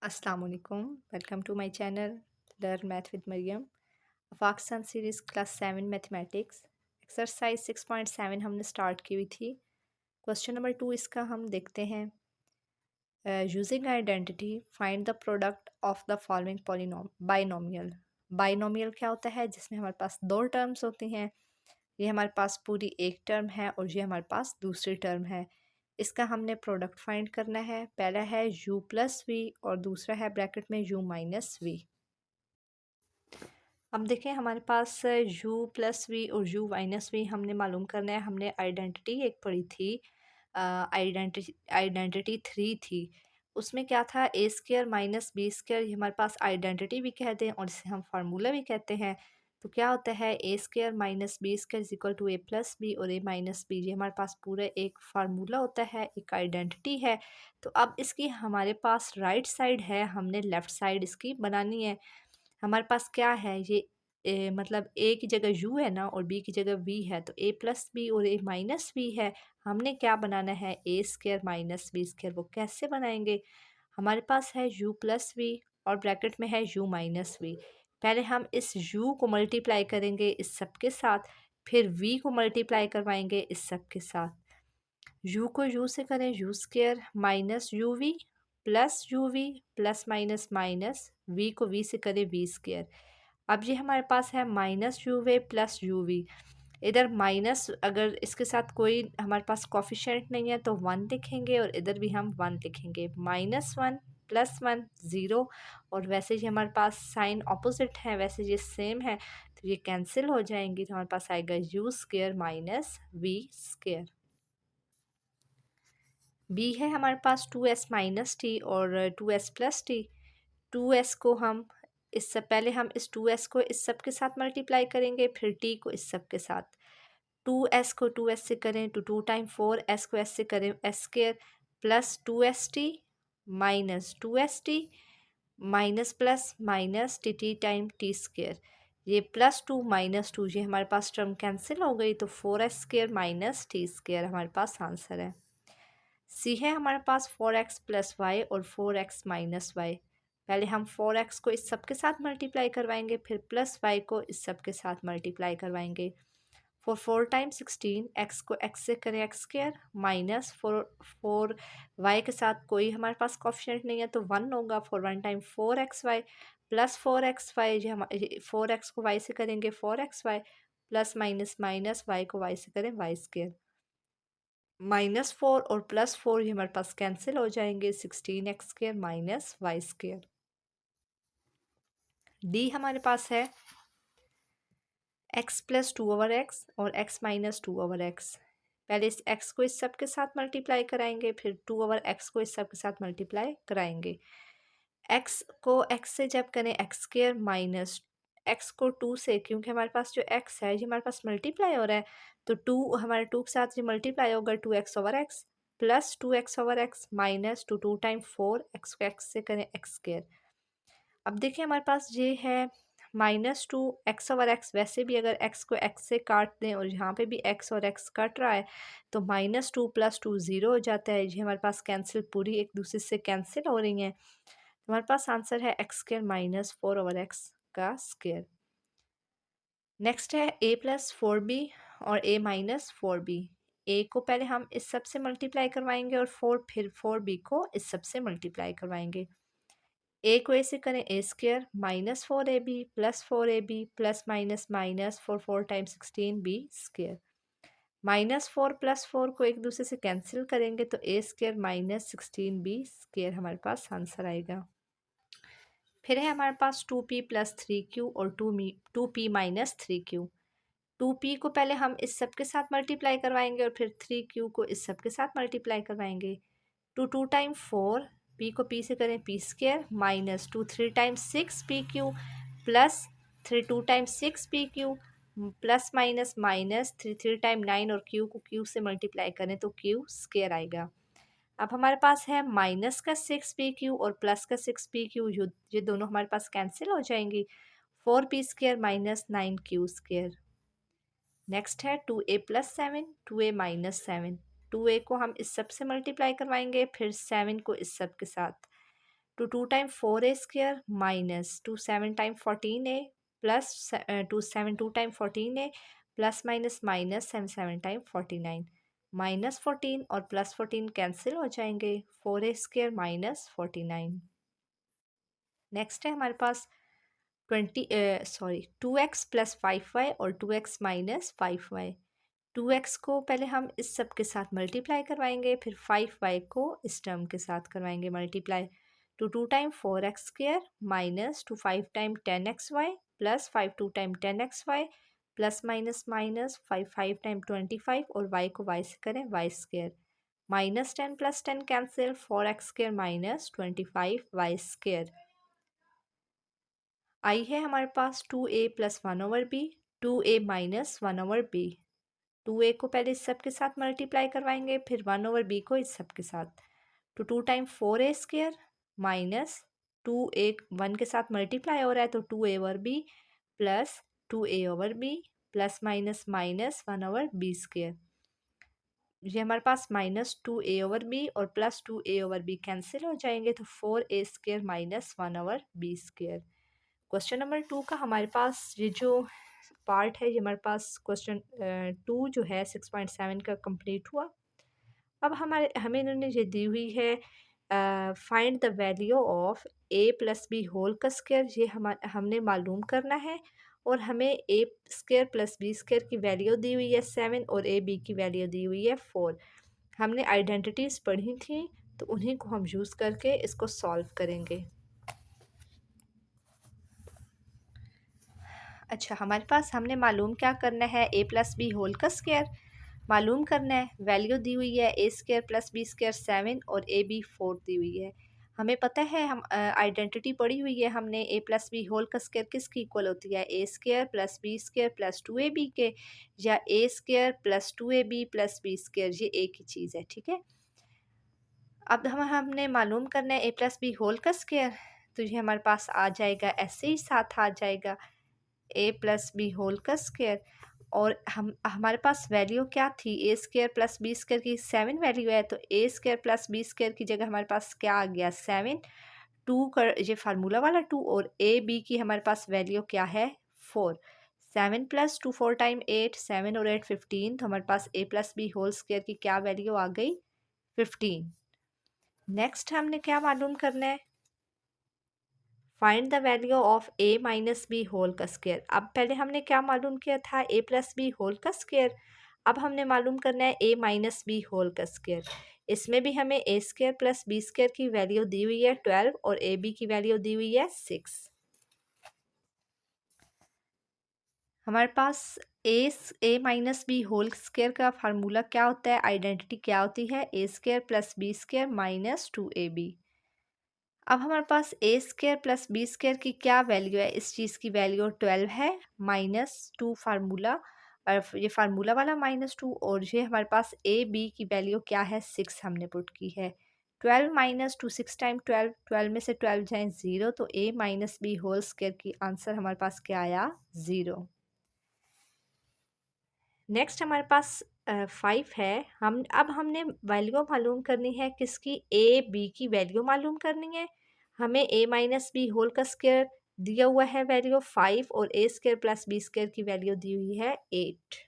अस्सलाम वालेकुम। Welcome to my channel learn math with Mariam. अफाकसन सीरीज़ क्लास 7 मैथमेटिक्स एक्सरसाइज 6.7 हमने स्टार्ट की हुई थी। क्वेश्चन नंबर 2 इसका हम देखते हैं। Using identity find the product of the following पॉलिनॉम binomial. Binomial क्या होता है? जिसमें हमारे पास दो टर्म्स होती हैं। ये हमारे पास पूरी एक टर्म है और ये हमारे पास दूसरी टर्म है। इसका हमने प्रोडक्ट फाइंड करना है। पहला है u प्लस वी और दूसरा है ब्रैकेट में u माइनस वी। अब देखें हमारे पास u प्लस वी और u माइनस वी हमने मालूम करना है। हमने आइडेंटिटी एक पढ़ी थी, आइडेंटिटी 3 थी। उसमें क्या था? ए स्क्र माइनस बी स्क्र, ये हमारे पास आइडेंटिटी भी कहते हैं और इसे हम फार्मूला भी कहते हैं। तो क्या होता है? A square minus B square is equal to A plus B और ए माइनस बी, ये हमारे पास पूरा एक फार्मूला होता है, एक आइडेंटिटी है। तो अब इसकी हमारे पास राइट साइड है, हमने लेफ़्ट साइड इसकी बनानी है। हमारे पास क्या है? ये मतलब ए की जगह u है ना और b की जगह v है, तो a प्लस बी और a माइनस v है। हमने क्या बनाना है? A square minus B square. वो कैसे बनाएंगे? हमारे पास है u प्लस वी और ब्रैकेट में है u माइनस वी। पहले हम इस u को मल्टीप्लाई करेंगे इस सब के साथ, फिर v को मल्टीप्लाई करवाएंगे इस सब के साथ। u को u से करें u square minus U V plus U V plus minus minus v को v से करें v स्क्र। अब ये हमारे पास है minus U V plus U V. इधर माइनस, अगर इसके साथ कोई हमारे पास कोफिशिएंट नहीं है तो 1 लिखेंगे और इधर भी हम 1 लिखेंगे। -1 + 1 0, और वैसे ही हमारे पास साइन ऑपोजिट है, वैसे ये सेम है तो ये कैंसिल हो जाएंगी। तो हमारे पास आएगा u square minus V square. B है हमारे पास 2s माइनस टी और 2s प्लस टी। 2s को हम इससे पहले हम इस 2s को इस सब के साथ मल्टीप्लाई करेंगे, फिर t को इस सब के साथ। 2s को 2s से करें तो 2 टाइम 4, s को s से करें s square plus 2st minus 2st minus plus minus T time T square. ये +2 -2, ये हमारे पास टर्म कैंसिल हो गई, तो 4s square minus T square हमारे पास आंसर है। सी है हमारे पास 4x प्लस वाई और 4x माइनस वाई। पहले हम 4x को इस सब के साथ मल्टीप्लाई करवाएंगे, फिर प्लस वाई को इस सब के साथ मल्टीप्लाई करवाएंगे। 4 टाइम्स 16, x को x से करें x स्क्र माइनस 4 y के साथ कोई हमारे पास कोफिशिएंट नहीं है तो 1 होगा। 1 टाइम 4xy प्लस 4xy, जो हम 4x को y से करेंगे 4xy plus minus minus y को y से करें y स्क्र। -4 और +4 ये हमारे पास कैंसिल हो जाएंगे। 16x square minus Y square. D हमारे पास है x प्लस 2/x और x माइनस 2/x। पहले इस x को इस सब के साथ मल्टीप्लाई कराएंगे, फिर 2/x को इस सब के साथ मल्टीप्लाई कराएंगे। x को x से जब करें x स्क्र माइनस x को 2 से, क्योंकि हमारे पास जो x है ये हमारे पास मल्टीप्लाई हो रहा है, तो 2 हमारे 2 के साथ ये मल्टीप्लाई होगा 2x/x plus 2x/x minus 2 time 4, x को x से करें x स्क्र। अब देखिए हमारे पास ये है -2 x/x। वैसे भी अगर x को x से काट दें और यहाँ पे भी x और x कट रहा है तो -2 + 2 0 हो जाता है। ये हमारे पास कैंसिल, पूरी एक दूसरे से कैंसिल हो रही हैं। हमारे पास आंसर है x स्क्र माइनस 4/x का स्क्र। नेक्स्ट है a प्लस 4b और a माइनस 4b। a को पहले हम इस सब से मल्टीप्लाई करवाएंगे और फिर 4b को इस सब से मल्टीप्लाई करवाएंगे। a को a से करें a square minus 4ab plus 4ab plus minus minus 4 time 16b square. -4 + 4 को एक दूसरे से कैंसिल करेंगे तो a square minus 16b square हमारे पास आंसर आएगा। फिर है हमारे पास 2p + 3q और 2p माइनस 3q। 2p को पहले हम इस सब के साथ मल्टीप्लाई करवाएंगे और फिर 3q को इस सब के साथ मल्टीप्लाई करवाएंगे। 2 टाइम 4, p को p से करें p square minus 2 3 time 6pq plus 2 time 6pq plus minus minus 3 time 9 और q को q से मल्टीप्लाई करें तो q स्क्र आएगा। अब हमारे पास है माइनस का 6pq और प्लस का 6pq, ये दोनों हमारे पास कैंसिल हो जाएंगी। 4p square minus 9q square. Next है 2a + 7 2a माइनस 7। 2a को हम इस सब से मल्टीप्लाई करवाएंगे, फिर 7 को इस सब के साथ। Two 2 time 4a² minus two 7 time 14a plus two 7 2 time 14a plus minus minus 7 7 time 49 minus 14 और प्लस 14 कैंसिल हो जाएंगे 4a² माइनस 49। नेक्स्ट है हमारे पास 2x प्लस 5y और 2x माइनस 5y। 2x को पहले हम इस सब के साथ मल्टीप्लाई करवाएंगे, फिर 5y को इस टर्म के साथ करवाएंगे multiply. Two 2 time 4x² minus two 5 time 10xy plus 5 2 time 10xy plus minus minus 5 5 time 25 और y को y से करें y²। Minus 10 plus 10 cancel 4x² minus 25y²। आई है हमारे पास 2a plus 1/b 2a minus 1/b। 2a को पहले इस सब के साथ मल्टीप्लाई करवाएंगे, फिर 1/b को इस सब के साथ। तो 2 टाइम 4a² माइनस 2a 1 के साथ मल्टीप्लाई हो रहा है तो 2a/b plus 2a/b plus minus minus 1/b²। ये हमारे पास माइनस 2a/b और प्लस 2a/b कैंसिल हो जाएंगे तो 4a² minus 1/b²। Question number 2 का हमारे पास ये जो पार्ट है, ये हमारे पास क्वेश्चन 2 जो है 6.7 का कंप्लीट हुआ। अब हमें इन्होंने ये दी हुई है find the value of a plus B whole का स्क्वायर। ये हमने मालूम करना है और हमें a² प्लस b² की वैल्यू दी हुई है 7 और b की वैल्यू दी हुई है 4। हमने आइडेंटिटीज़ पढ़ी थी तो उन्हीं को हम यूज़ करके इसको सॉल्व करेंगे। अच्छा, हमारे पास हमने मालूम क्या करना है, a प्लस बी होल का स्क्वायर मालूम करना है। वैल्यू दी हुई है a² प्लस b² 7 और ab 4 दी हुई है। हमें पता है, हम आइडेंटिटी पढ़ी हुई है हमने, a प्लस बी होल का स्क्वायर किसकी इक्वल होती है, a² plus b² plus 2ab के, या a² plus 2ab plus b², ये एक ही चीज़ है। ठीक है, अब हमने मालूम करना है a प्लस बी होल का स्क्वायर, तो ये हमारे पास आ जाएगा, ऐसे ही साथ आ जाएगा a प्लस बी होल का स्क्वायर। और हमारे पास वैल्यू क्या थी, a² प्लस b² की 7 वैल्यू है, तो a² प्लस b² की जगह हमारे पास क्या आ गया 7। 2 का ये फार्मूला वाला 2 और a b की हमारे पास वैल्यू क्या है 4। 7 प्लस 2 4 टाइम 8, 7 और 8 15, तो हमारे पास a plus B whole square की क्या वैल्यू आ गई 15। नेक्स्ट हमने क्या मालूम करना है, find the value of a minus B whole का स्क्वायर। अब पहले हमने क्या मालूम किया था, a प्लस बी होल का स्क्वायर। अब हमने मालूम करना है a माइनस बी होल का स्क्वायर। इसमें भी हमें a² प्लस b² की वैल्यू दी हुई है 12 और ab की वैल्यू दी हुई है 6। हमारे पास a minus B whole square का फार्मूला क्या होता है, आइडेंटिटी क्या होती है, a² plus b² minus 2ab। अब हमारे पास a² प्लस b² की क्या वैल्यू है, इस चीज़ की वैल्यू 12 है, -2 फार्मूला, और ये फार्मूला वाला -2, और ये हमारे पास a b की वैल्यू क्या है 6 हमने पुट की है। 12 माइनस 2 6 टाइम 12, 12 में से 12 जाए 0, तो a minus B whole square की आंसर हमारे पास क्या आया 0। नेक्स्ट हमारे पास 5 है। अब हमने वैल्यू मालूम करनी है किसकी, ए बी की वैल्यू मालूम करनी है। हमें a माइनस बी होल का स्क्वायर दिया हुआ है वैल्यू 5 और a² प्लस b² की वैल्यू दी हुई है 8।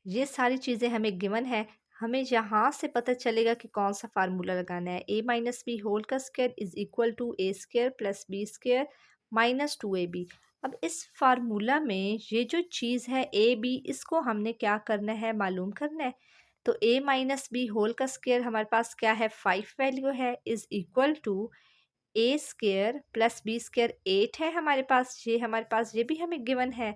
ये सारी चीज़ें हमें गिवन है, हमें यहाँ से पता चलेगा कि कौन सा फार्मूला लगाना है। a माइनस बी होल का square is equal to a² plus b² minus 2ab। अब इस फार्मूला में ये जो चीज़ है a b, इसको हमने क्या करना है मालूम करना है। तो a माइनस बी होल का स्क्वायर हमारे पास क्या है 5 वैल्यू है, is equal to a² plus b² 8 है हमारे पास, ये हमारे पास ये भी हमें गिवन है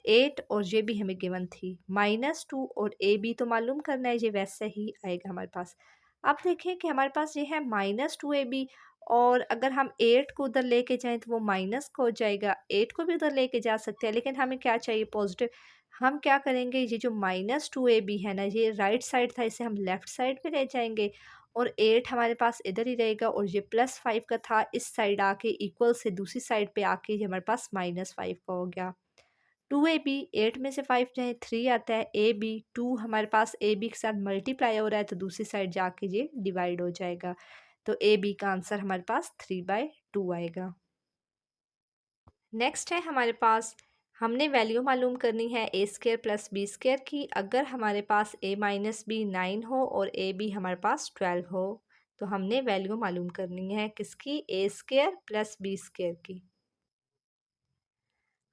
8, और ये भी हमें गिवन थी -2, और ए बी तो मालूम करना है, ये वैसे ही आएगा हमारे पास। अब देखें कि हमारे पास ये है -2ab, और अगर हम 8 को उधर लेके जाएं तो वो माइनस को हो जाएगा, 8 को भी उधर लेके जा सकते हैं, लेकिन हमें क्या चाहिए पॉजिटिव। हम क्या करेंगे, ये जो -2ab है ना, ये राइट साइड था, इसे हम लेफ्ट साइड पे ले जाएंगे, और 8 हमारे पास इधर ही रहेगा, और ये +5 का था, इस साइड आके इक्वल से दूसरी साइड पे आके ये हमारे पास -5 का हो गया। 2ab, 8 में से 5 जाए 3 आता है, ab 2 हमारे पास ab के साथ मल्टीप्लाई हो रहा है तो दूसरी साइड जाके ये डिवाइड हो जाएगा, तो ab का आंसर हमारे पास 3/2 आएगा। नेक्स्ट है हमारे पास, हमने वैल्यू मालूम करनी है ए स्केयर प्लस बी स्केयर की। अगर हमारे पास a माइनस बी 9 हो और ए बी हमारे पास 12 हो तो हमने वैल्यू मालूम करनी है किसकी, ए स्केयर प्लस बी स्केयर की।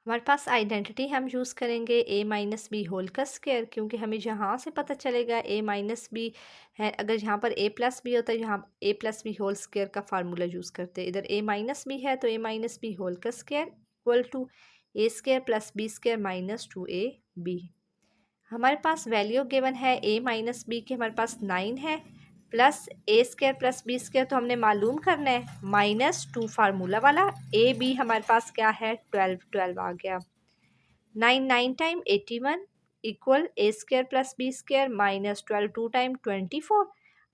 हमारे पास आइडेंटिटी हम यूज़ करेंगे ए माइनस बी होल का स्केयर, क्योंकि हमें यहाँ से पता चलेगा ए माइनस बी है, अगर यहाँ पर ए प्लस बी होता है यहाँ A plus B whole square का फार्मूला यूज़ करते हैं। इधर ए माइनस बी है तो ए माइनस बी होल का square equal to A square plus B square minus 2ab। हमारे पास वैल्यू गिवन है ए माइनस बी की हमारे पास 9 है, प्लस ए स्केयर प्लस बी स्केयर तो हमने मालूम करना है -2 फार्मूला वाला, ए बी हमारे पास क्या है 12 आ गया। 9 time 81 equal A square plus B square -12 2 time 24।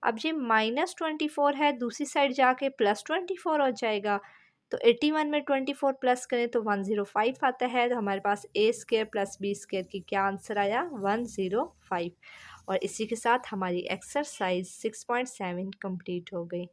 अब ये -24 है, दूसरी साइड जाके +24 हो जाएगा, तो 81 में 24 प्लस करें तो 105 आता है, तो हमारे पास ए स्केयर प्लस बी स्केयर की क्या आंसर आया 105। और इसी के साथ हमारी एक्सरसाइज 6.7 कंप्लीट हो गई।